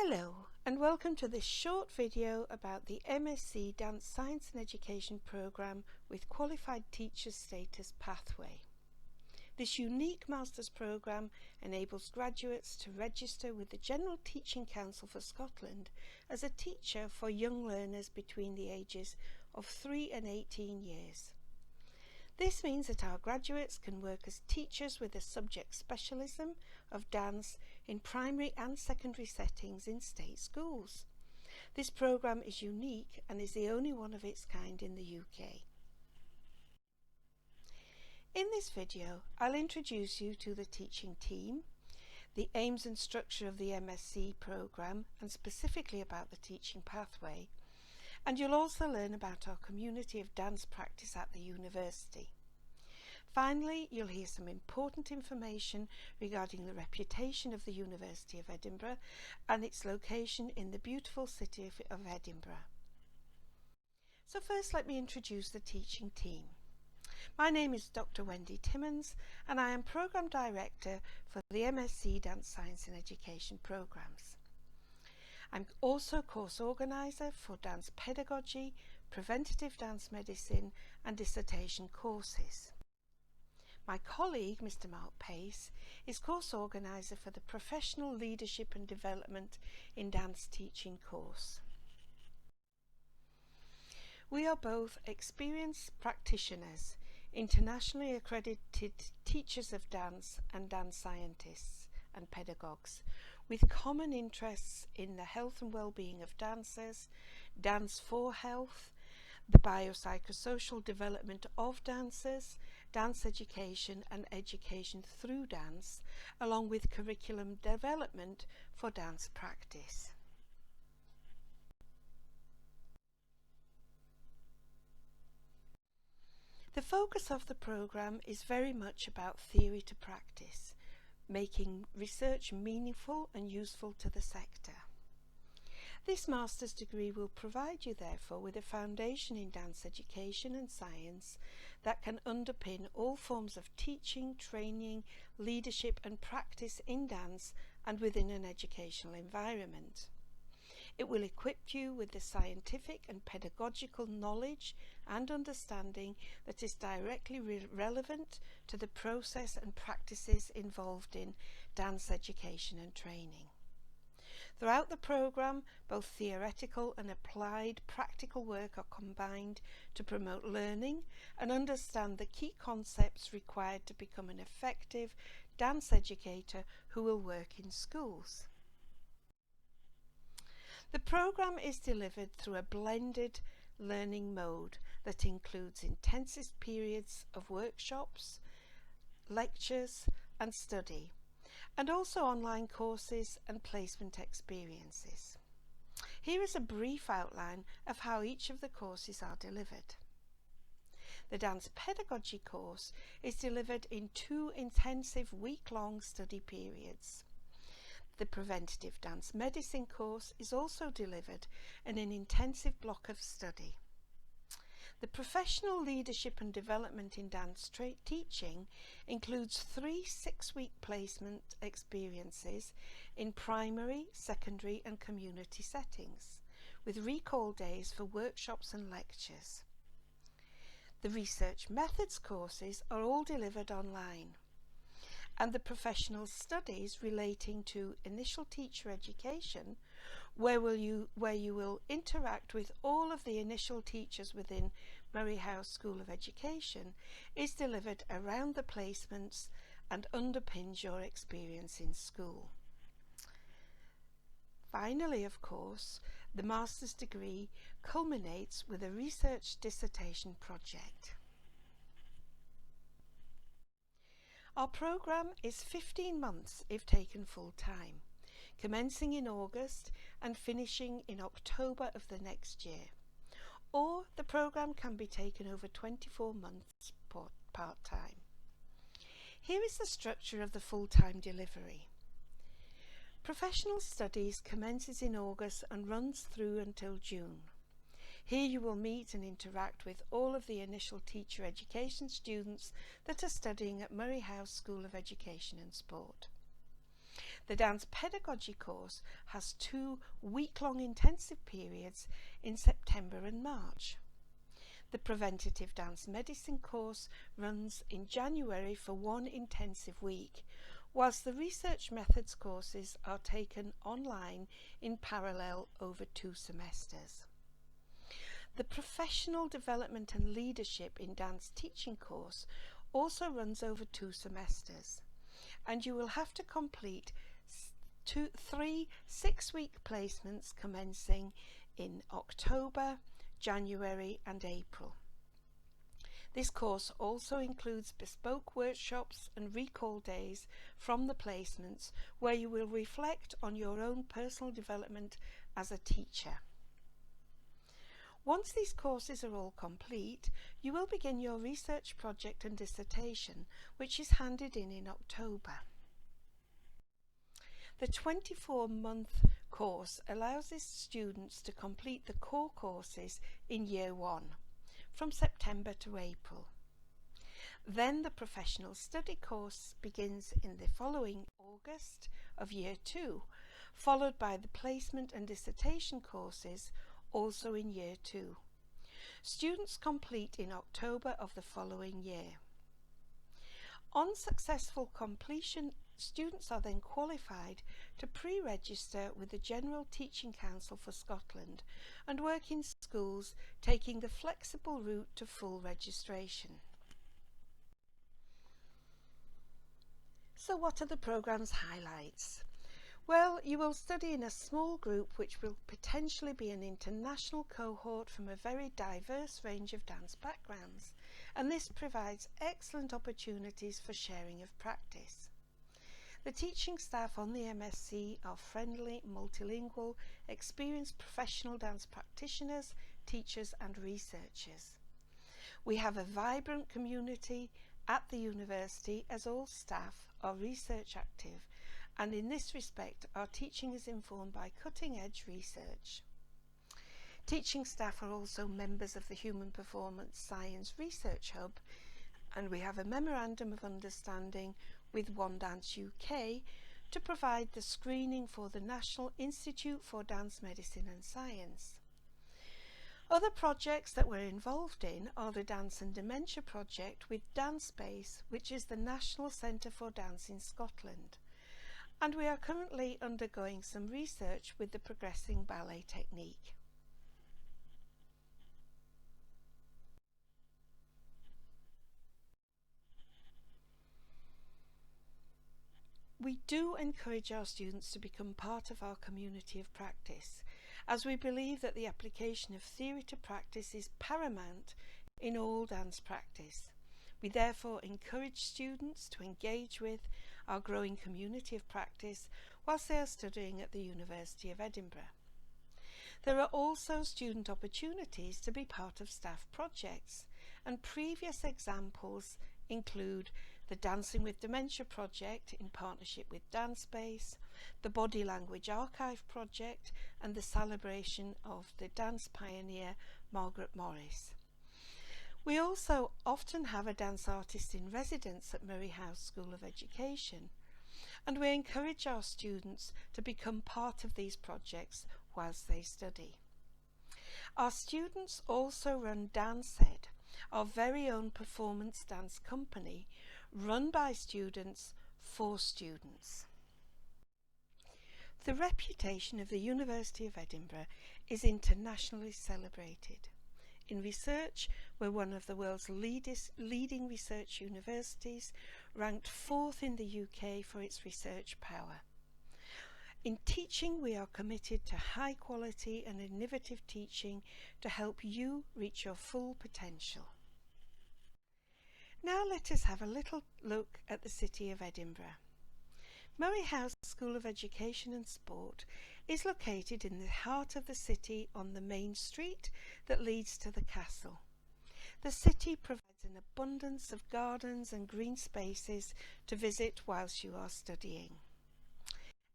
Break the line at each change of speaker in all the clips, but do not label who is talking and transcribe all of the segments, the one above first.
Hello and welcome to this short video about the MSc Dance Science and Education programme with Qualified Teacher Status pathway. This unique Master's programme enables graduates to register with the General Teaching Council for Scotland as a teacher for young learners between the ages of 3 and 18 years. This means that our graduates can work as teachers with a subject specialism of dance in primary and secondary settings in state schools. This programme is unique and is the only one of its kind in the UK. In this video, I'll introduce you to the teaching team, the aims and structure of the MSc programme and specifically about the teaching pathway, and you'll also learn about our community of dance practice at the university. Finally, you'll hear some important information regarding the reputation of the University of Edinburgh and its location in the beautiful city of Edinburgh. So first, let me introduce the teaching team. My name is Dr. Wendy Timmons and I am Programme Director for the MSc Dance Science and Education programmes. I'm also course organiser for dance pedagogy, preventative dance medicine and dissertation courses. My colleague, Mr. Mark Pace, is course organiser for the Professional Leadership and Development in Dance Teaching course. We are both experienced practitioners, internationally accredited teachers of dance and dance scientists and pedagogues, with common interests in the health and well-being of dancers, dance for health, the biopsychosocial development of dancers, dance education and education through dance, along with curriculum development for dance practice. The focus of the programme is very much about theory to practice, making research meaningful and useful to the sector. This master's degree will provide you therefore with a foundation in dance education and science that can underpin all forms of teaching, training, leadership and practice in dance and within an educational environment. It will equip you with the scientific and pedagogical knowledge and understanding that is directly relevant to the process and practices involved in dance education and training. Throughout the programme, both theoretical and applied practical work are combined to promote learning and understand the key concepts required to become an effective dance educator who will work in schools. The programme is delivered through a blended learning mode that includes intensive periods of workshops, lectures and study, and also online courses and placement experiences. Here is a brief outline of how each of the courses are delivered. The dance pedagogy course is delivered in 2 intensive week-long study periods. The preventative dance medicine course is also delivered in an intensive block of study. The professional leadership and development in dance teaching includes 3 6-week placement experiences in primary, secondary and community settings, with recall days for workshops and lectures. The research methods courses are all delivered online, and the professional studies relating to initial teacher education, where you will interact with all of the initial teachers within Murray House School of Education, is delivered around the placements and underpins your experience in school. Finally, of course, the master's degree culminates with a research dissertation project. Our programme is 15 months if taken full time, commencing in August and finishing in October of the next year. Or the programme can be taken over 24 months part-time. Here is the structure of the full-time delivery. Professional studies commences in August and runs through until June. Here you will meet and interact with all of the initial teacher education students that are studying at Murray House School of Education and Sport. The dance pedagogy course has 2 week-long intensive periods in September and March. The preventative dance medicine course runs in January for 1 intensive week, whilst the research methods courses are taken online in parallel over 2 semesters. The professional development and leadership in dance teaching course also runs over 2 semesters, and you will have to complete 3 6-week placements commencing in October, January and April. This course also includes bespoke workshops and recall days from the placements where you will reflect on your own personal development as a teacher. Once these courses are all complete, you will begin your research project and dissertation, which is handed in October. The 24-month course allows its students to complete the core courses in Year 1, from September to April. Then the professional study course begins in the following August of Year 2, followed by the placement and dissertation courses also in Year 2. Students complete in October of the following year. On successful completion, students are then qualified to pre-register with the General Teaching Council for Scotland and work in schools, taking the flexible route to full registration. So what are the programme's highlights? Well, you will study in a small group which will potentially be an international cohort from a very diverse range of dance backgrounds, and this provides excellent opportunities for sharing of practice. The teaching staff on the MSc are friendly, multilingual, experienced professional dance practitioners, teachers and researchers. We have a vibrant community at the university as all staff are research active, and in this respect our teaching is informed by cutting-edge research. Teaching staff are also members of the Human Performance Science Research Hub, and we have a memorandum of understanding with One Dance UK to provide the screening for the National Institute for Dance Medicine and Science. Other projects that we're involved in are the Dance and Dementia project with DanceSpace, which is the National Centre for Dance in Scotland, and we are currently undergoing some research with the progressing ballet technique. We do encourage our students to become part of our community of practice, as we believe that the application of theory to practice is paramount in all dance practice. We therefore encourage students to engage with our growing community of practice whilst they are studying at the University of Edinburgh. There are also student opportunities to be part of staff projects, and previous examples include the Dancing with Dementia project in partnership with DanceSpace, the Body Language Archive project and the celebration of the dance pioneer Margaret Morris. We also often have a dance artist in residence at Murray House School of Education, and we encourage our students to become part of these projects whilst they study. Our students also run DanceEd, our very own performance dance company, run by students for students. The reputation of the University of Edinburgh is internationally celebrated. In research, we're one of the world's leading research universities, ranked 4th in the UK for its research power. In teaching, we are committed to high quality and innovative teaching to help you reach your full potential. Now let us have a little look at the city of Edinburgh. Murray House School of Education and Sport is located in the heart of the city on the main street that leads to the castle. The city provides an abundance of gardens and green spaces to visit whilst you are studying.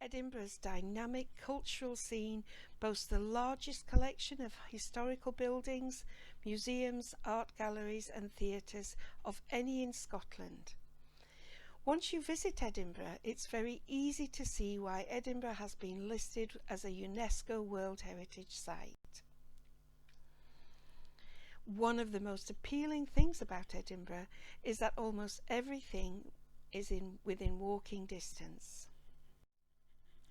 Edinburgh's dynamic cultural scene boasts the largest collection of historical buildings, museums, art galleries and theatres of any in Scotland. Once you visit Edinburgh, it's very easy to see why Edinburgh has been listed as a UNESCO World Heritage Site. One of the most appealing things about Edinburgh is that almost everything is within walking distance.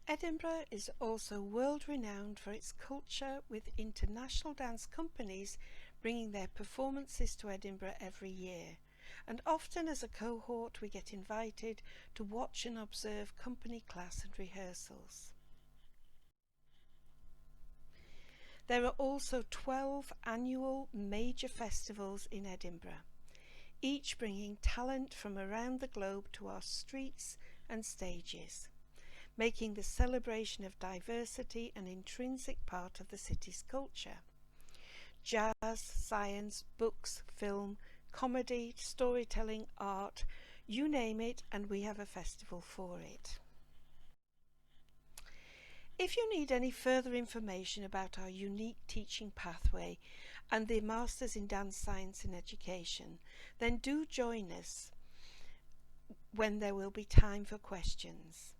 Edinburgh is also world-renowned for its culture, with international dance companies bringing their performances to Edinburgh every year, and often as a cohort we get invited to watch and observe company class and rehearsals. There are also 12 annual major festivals in Edinburgh, each bringing talent from around the globe to our streets and stages, making the celebration of diversity an intrinsic part of the city's culture. Jazz, science, books, film, comedy, storytelling, art, you name it, and we have a festival for it. If you need any further information about our unique teaching pathway and the Masters in Dance Science and Education, then do join us when there will be time for questions.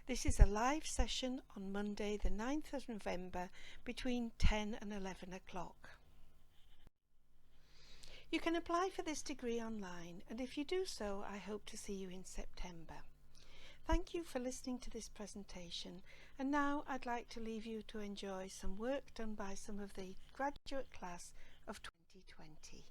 This is a live session on Monday the 9th of November between 10 and 11 o'clock. You can apply for this degree online, and if you do so, I hope to see you in September. Thank you for listening to this presentation, and now I'd like to leave you to enjoy some work done by some of the graduate class of 2020.